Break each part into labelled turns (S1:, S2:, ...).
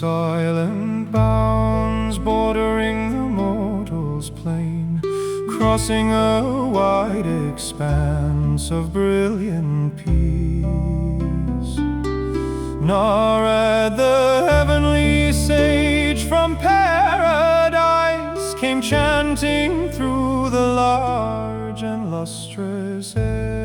S1: Silent bounds bordering the mortal's plain, crossing a wide expanse of brilliant peace. Narad, the heavenly sage from paradise, came chanting through the large and lustrous air.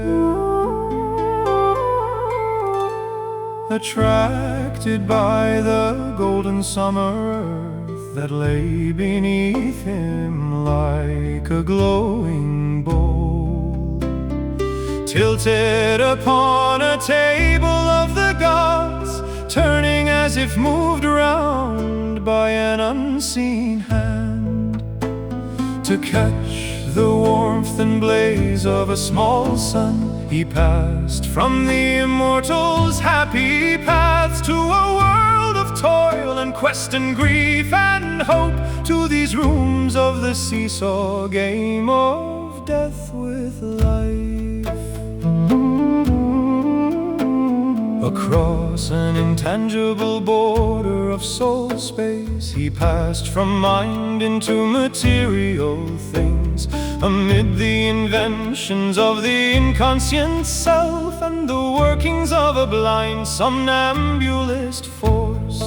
S1: Attracted by the golden summer earth that lay beneath him like a glowing bowl, tilted upon a table of the gods, turning as if moved around by an unseen hand, to catch the warmth and blaze of a small sun. He passed from the immortals' happy paths to a world of toil and quest and grief and hope, to these rooms of the seesaw game of death with life. Across an intangible border of soul space, he passed from mind into material things, amid the inventions of the inconscient self and the workings of a blind somnambulist force.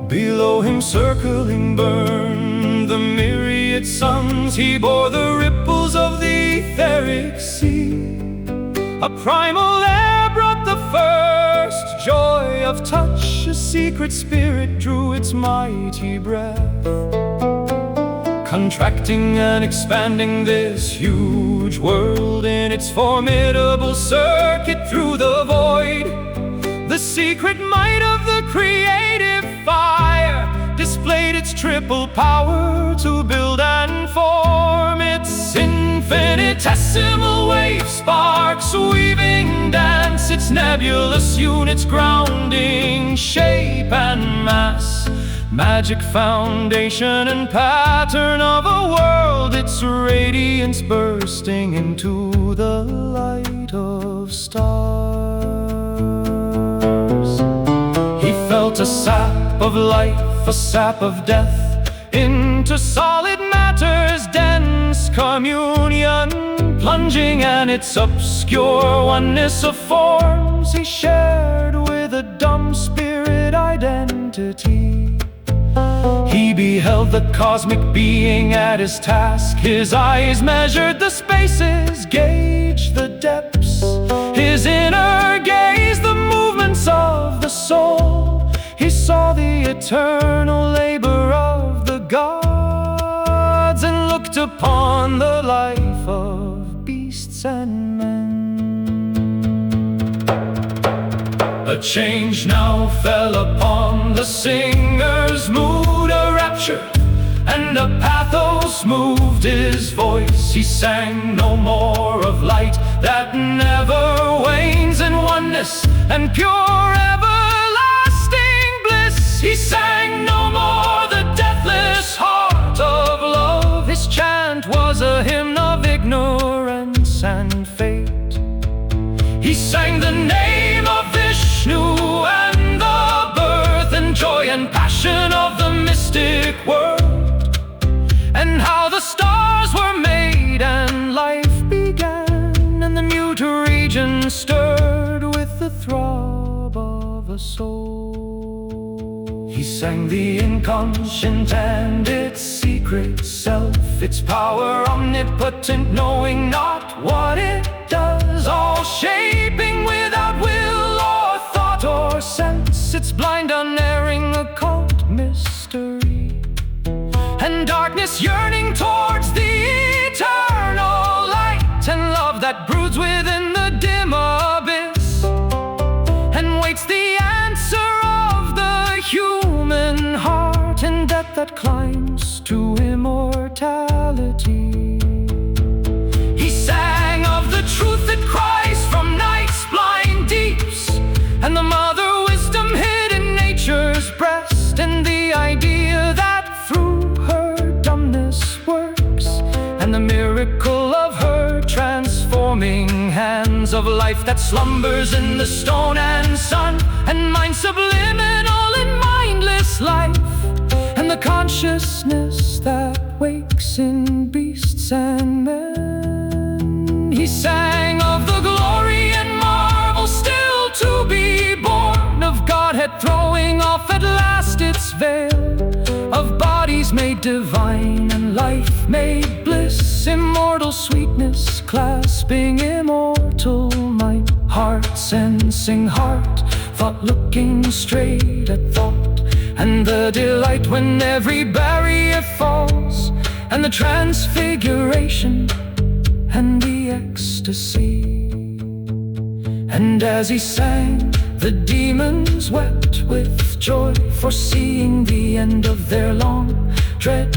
S1: Below him circling burned the myriad suns. He bore the ripples of the etheric sea. A primal air brought the first joy of touch. A secret spirit drew its mighty breath, contracting and expanding this huge world in its formidable circuit through the void. The secret might of the creative fire displayed its triple power to build and form. Its infinitesimal wave sparks weaving dance, its nebulous units grounding shape and mass, magic foundation and pattern of a world, its radiance bursting into the light of stars. He felt a sap of life, a sap of death, into solid matter's dense communion, plunging, and its obscure oneness of forms he shared with a dumb spirit identity. He beheld the cosmic being at his task. His eyes measured the spaces, gauged the depths. His inner gaze, the movements of the soul. He saw the eternal labor of the gods, and looked upon the life of beasts and men. A change now fell upon the singer's mood, a rapture and a pathos moved his voice. He sang no more of light that never wanes, in oneness and pure everlasting bliss. He sang no more the deathless heart of love. His chant was a hymn of ignorance and fate. He sang the name of Vishnu and the birth and joy and passion of the mystic world, and how the stars were made and life began, and the mute region stirred with the throb of a soul. He sang the inconscient and its secret self, its power omnipotent, knowing not what it does, all shaping without will or thought or sense, its blind unerring occult mystery, and darkness yearning towards the eternal light, and love that broods within the dim abyss, and waits the answer of the human heart, in depth that climbs to immortality. and the miracle of her transforming hands, of life that slumbers in the stone and sun, and mind subliminal in mindless life, and the consciousness that wakes in beasts and men. He sang of the glory and marvel still to be born, of Godhead throwing off at last its veil, of bodies made divine and life made bliss, immortal sweetness clasping immortal mind, heart sensing heart, thought looking straight at thought, and the delight when every barrier falls, and the transfiguration and the ecstasy. And as he sang, the demons wept with joy, foreseeing the end of their long, dread